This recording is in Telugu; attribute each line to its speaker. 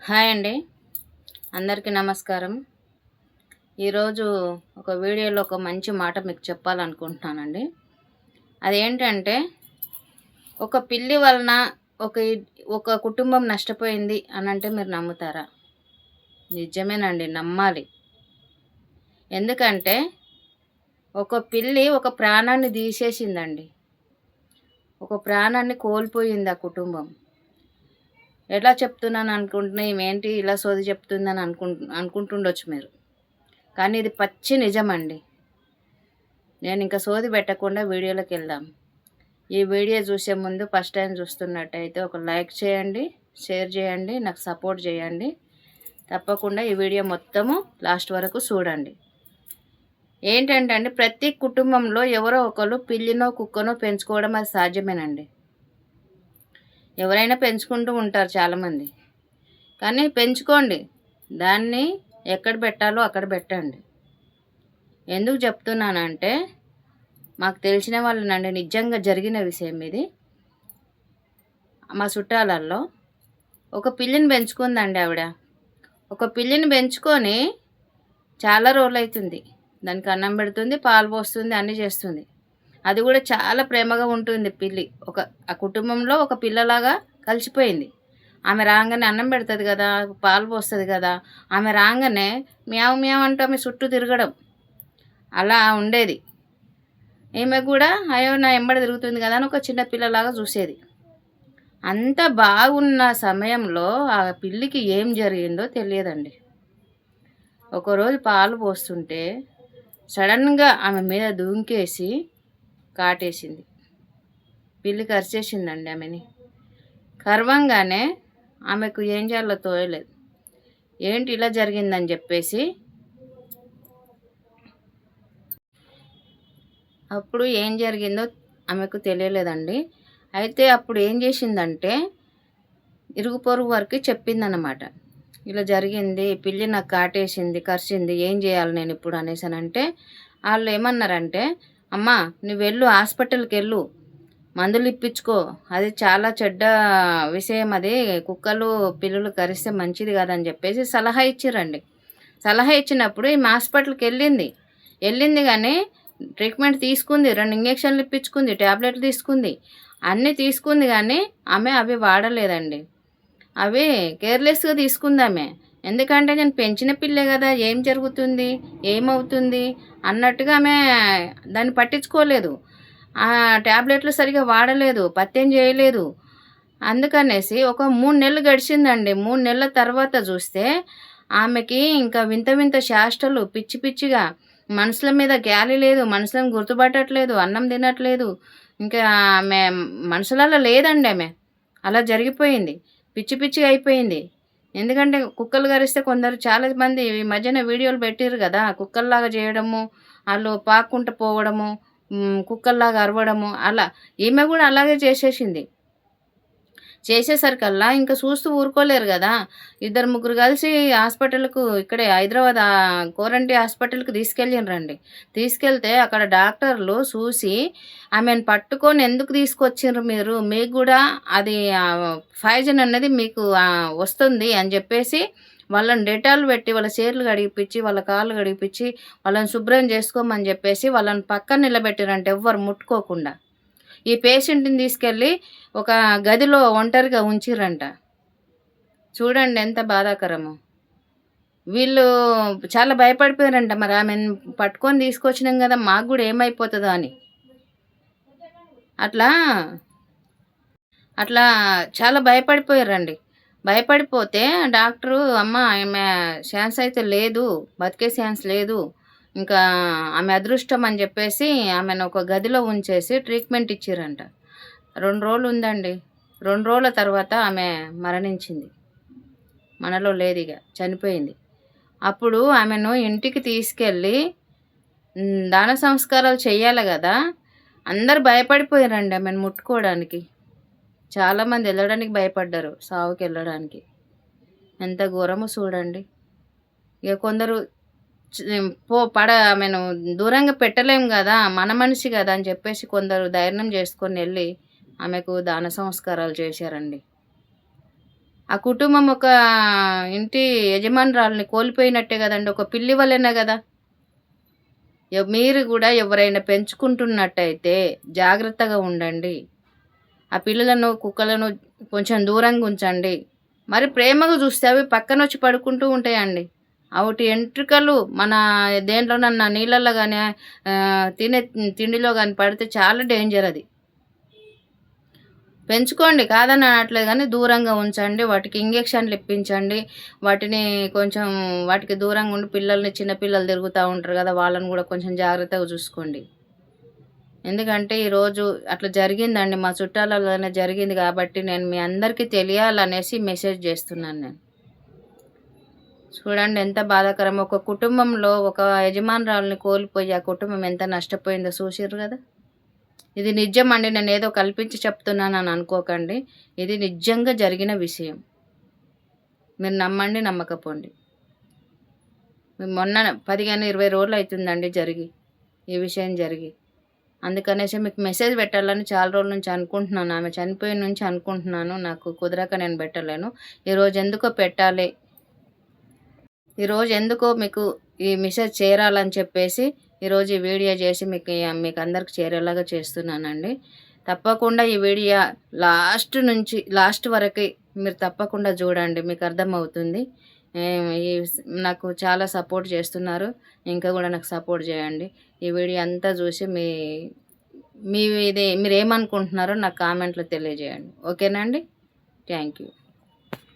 Speaker 1: హాయ్ అండి. అందరికీ నమస్కారం. ఈరోజు ఒక వీడియోలో ఒక మంచి మాట మీకు చెప్పాలనుకుంటున్నానండి. అదేంటంటే, ఒక పిల్లి వలన ఒక ఒక కుటుంబం నష్టపోయింది అనంటే మీరు నమ్ముతారా? నిజమేనండి, నమ్మాలి. ఎందుకంటే, ఒక పిల్లి ఒక ప్రాణాన్ని తీసేసిందండి. ఒక ప్రాణాన్ని కోల్పోయింది ఆ కుటుంబం. ఎలా చెప్తున్నాను అనుకుంటున్నా, ఈమేంటి ఇలా సోది చెప్తుందని అనుకుంటుండొచ్చు మీరు. కానీ ఇది పచ్చి నిజమండి. నేను ఇంకా సోది పెట్టకుండా వీడియోలోకి వెళ్దాం. ఈ వీడియో చూసే ముందు ఫస్ట్ టైం చూస్తున్నట్టయితే ఒక లైక్ చేయండి, షేర్ చేయండి, నాకు సపోర్ట్ చేయండి. తప్పకుండా ఈ వీడియో మొత్తము లాస్ట్ వరకు చూడండి. ఏంటంటే అండి, ప్రతి కుటుంబంలో ఎవరో ఒకరు పిల్లినో కుక్కనో పెంచుకోవడం అది సాధ్యమేనండి. ఎవరైనా పెంచుకుంటూ ఉంటారు చాలామంది. కానీ పెంచుకోండి, దాన్ని ఎక్కడ పెట్టాలో అక్కడ పెట్టండి. ఎందుకు చెప్తున్నానంటే, మాకు తెలిసిన వాళ్ళనండి, నిజంగా జరిగిన విషయం ఇది. మా చుట్టాలల్లో ఒక పిల్లిని పెంచుకుందండి ఆవిడ. ఒక పిల్లిని పెంచుకొని చాలా రోజులవుతుంది. దానికి అన్నం పెడుతుంది, పాలు పోస్తుంది, అన్నీ చేస్తుంది. అది కూడా చాలా ప్రేమగా ఉంటుంది పిల్లి. ఆ కుటుంబంలో ఒక పిల్లలాగా కలిసిపోయింది. ఆమె రాగానే అన్నం పెడుతుంది కదా, పాలు పోస్తుంది కదా, ఆమె రాగానే మ్యావ్ మ్యావ్ అంటూ ఆమె చుట్టూ తిరగడం అలా ఉండేది. ఈమె కూడా అయ్యో నా ఎంబడి తిరుగుతుంది కదా అని ఒక చిన్న పిల్లలాగా చూసేది. అంత బాగున్న సమయంలో ఆ పిల్లికి ఏం జరిగిందో తెలియదండి. ఒకరోజు పాలు పోస్తుంటే సడన్గా ఆమె మీద దూంకేసి కాటేసింది. పిల్లి కరిచేసిందండి ఆమెని. కరవంగానే ఆమెకు ఏం చేయాలో తోయలేదు. ఏంటి ఇలా జరిగిందని చెప్పేసి అప్పుడు ఏం జరిగిందో ఆమెకు తెలియలేదండి. అయితే అప్పుడు ఏం చేసిందంటే, ఇరుగు పొరుగు వరకు చెప్పిందన్నమాట. ఇలా జరిగింది, పిల్లి నాకు కాటేసింది, కరిచింది, ఏం చేయాలి నేను ఇప్పుడు అనేసానంటే, వాళ్ళు ఏమన్నారంటే, అమ్మా నువ్వు వెళ్ళు, హాస్పిటల్కి వెళ్ళు, మందులు ఇప్పించుకో, అది చాలా చెడ్డ విషయం, అది కుక్కలు పిల్లులు కరిస్తే మంచిది కాదని చెప్పేసి సలహా ఇచ్చిరండి. సలహా ఇచ్చినప్పుడు ఈమె హాస్పిటల్కి వెళ్ళింది కానీ ట్రీట్మెంట్ తీసుకుంది, 2 ఇంజక్షన్లు ఇప్పించుకుంది, ట్యాబ్లెట్లు తీసుకుంది, అన్నీ తీసుకుంది. కానీ ఆమె అవి వాడలేదండి. అవి కేర్లెస్గా తీసుకుంది ఆమె. ఎందుకంటే నేను పెంచిన పిల్లే కదా, ఏం జరుగుతుంది, ఏమవుతుంది అన్నట్టుగా ఆమె దాన్ని పట్టించుకోలేదు. ఆ ట్యాబ్లెట్లు సరిగా వాడలేదు, పత్యం చేయలేదు. అందుకనేసి ఒక 3 నెలలు గడిచిందండి. 3 నెలల తర్వాత చూస్తే ఆమెకి ఇంకా వింత వింత చేష్టలు, పిచ్చి పిచ్చిగా, మనుషుల మీద గ్యాలి లేదు, మనుషులను గుర్తుపట్టట్లేదు, అన్నం తినట్లేదు, ఇంకా ఆమె మనుషులలో లేదండి ఆమె. అలా జరిగిపోయింది, పిచ్చి పిచ్చిగా అయిపోయింది. ఎందుకంటే కుక్కలు కరిస్తే కొందరు చాలామంది ఈ మధ్యన వీడియోలు పెట్టిర్రు కదా, కుక్కల్లాగా చేయడము, వాళ్ళు పాక్కుంటూ పోవడము, కుక్కల్లాగా అరవడము, అలా ఈమె కూడా అలాగే చేసేసరికల్లా ఇంకా చూస్తూ ఊరుకోలేరు కదా. 2-3 కలిసి హాస్పిటల్కు, ఇక్కడే హైదరాబాద్ కోరంటి హాస్పిటల్కి తీసుకెళ్ళిండ్రండి. తీసుకెళ్తే అక్కడ డాక్టర్లు చూసి ఆమెను పట్టుకొని ఎందుకు తీసుకొచ్చిండ్రు మీరు, మీకు కూడా అది పాయిజన్ అన్నది మీకు వస్తుంది అని చెప్పేసి వాళ్ళని డెటాల్ పెట్టి వాళ్ళ చేతులు కడిగిపించి, వాళ్ళ కాళ్ళు కడిగిపించి, వాళ్ళని శుభ్రం చేసుకోమని చెప్పేసి వాళ్ళని పక్కన నిలబెట్టారంటే ఎవ్వరు ముట్టుకోకుండా. ఈ పేషెంట్ని తీసుకెళ్ళి ఒక గదిలో ఒంటరిగా ఉంచిర్రంట. చూడండి ఎంత బాధాకరమో. వీళ్ళు చాలా భయపడిపోయారంట. మరి ఆమెను పట్టుకొని తీసుకొచ్చినాం కదా, మాకు కూడా ఏమైపోతుందో అని. అట్లా అట్లా చాలా భయపడిపోయారండి. భయపడిపోతే డాక్టరు, అమ్మ ఆమె ఛాన్స్ అయితే లేదు, బతికే ఛాన్స్ లేదు, ఇంకా ఆమె అదృష్టం అని చెప్పేసి ఆమెను ఒక గదిలో ఉంచేసి ట్రీట్మెంట్ ఇచ్చిర్రంట. 2 రోజులు ఉందండి. 2 రోజుల తర్వాత ఆమె మరణించింది. మనలో లేదిగ, చనిపోయింది. అప్పుడు ఆమెను ఇంటికి తీసుకెళ్ళి దాన సంస్కారాలు చెయ్యాలి కదా. అందరు భయపడిపోయారండి ఆమెను ముట్టుకోవడానికి. చాలామంది వెళ్ళడానికి భయపడ్డారు, సావుకి వెళ్ళడానికి. ఎంత ఘోరమో చూడండి. ఇక కొందరు ఆమెను దూరంగా పెట్టలేం కదా, మన మనిషి కదా అని చెప్పేసి కొందరు ధైర్యం చేసుకొని వెళ్ళి ఆమెకు దాన సంస్కారాలు చేశారండి. ఆ కుటుంబం ఒక ఇంటి యజమానురాలిని కోల్పోయినట్టే కదండి. ఒక పిల్లి వలెనే కదా. మీరు కూడా ఎవరైనా పెంచుకుంటున్నట్టయితే జాగ్రత్తగా ఉండండి. ఆ పిల్లులను, కుక్కలను కొంచెం దూరంగా ఉంచండి. మరి ప్రేమగా చూస్తే అవి పక్కనొచ్చి పడుకుంటూ ఉంటాయండి. వాటి ఎంట్రుకలు మన దేంట్లోనన్నా నీళ్ళల్లో గానీ తినే తిండిలో గానీ పడితే చాలా డేంజర్ అది. పెంచుకోండి కాదని అనట్లేదు గానీ దూరంగా ఉంచండి. వాటికి ఇంజెక్షన్‌లు ఇప్పించండి. వాటిని కొంచెం వాటికి దూరంగా ఉండి చిన్న పిల్లలు తిరుగుతా ఉంటారు గదా! వాళ్ళని గూడా కొంచెం జాగ్రత్తగా చూసుకోండి. ఎందుకంటే ఈరోజు అట్లా జరిగిందండి. మా చుట్టాలలోనే జరిగింది కాబట్టి నేను మీ అందరికీ తెలియాలనేసి మెసేజ్ చేస్తున్నాను నేను. చూడండి ఎంత బాధాకరమో. ఒక కుటుంబంలో ఒక యజమానురాలిని కోల్పోయి ఆ కుటుంబం ఎంత నష్టపోయిందో చూసిర్రు గదా! ఇది నిజమండి. నేనేదో కల్పించి చెప్తున్నానని అనుకోకండి. ఇది నిజంగా జరిగిన విషయం. మీరు నమ్మండి, నమ్మకపోండి. మొన్న 15, 20 రోజులయితుందండి జరిగి. ఈ విషయం జరిగి. అందుకనేసి మీకు మెసేజ్ పెట్టాలని చాలా రోజుల నుంచి అనుకుంటున్నాను. ఆమె చనిపోయిన నుంచి అనుకుంటున్నాను. నాకు కుదరక నేను పెట్టలేను. ఈరోజు ఎందుకో పెట్టాలి. ఈరోజు ఎందుకో మీకు ఈ మెసేజ్ చేరాలని చెప్పేసి ఈరోజు ఈ వీడియో చేసి మీకు అందరికి చేరేలాగా చేస్తున్నానండి. తప్పకుండా ఈ వీడియో లాస్ట్ వరకి మీరు తప్పకుండా చూడండి. మీకు అర్థమవుతుంది. నాకు చాలా సపోర్ట్ చేస్తున్నారు. ఇంకా కూడా నాకు సపోర్ట్ చేయండి. ఈ వీడియో అంతా చూసి మీరేమనుకుంటున్నారో నాకు కామెంట్‌లో తెలియజేయండి. ఓకేనా అండి? Thank you.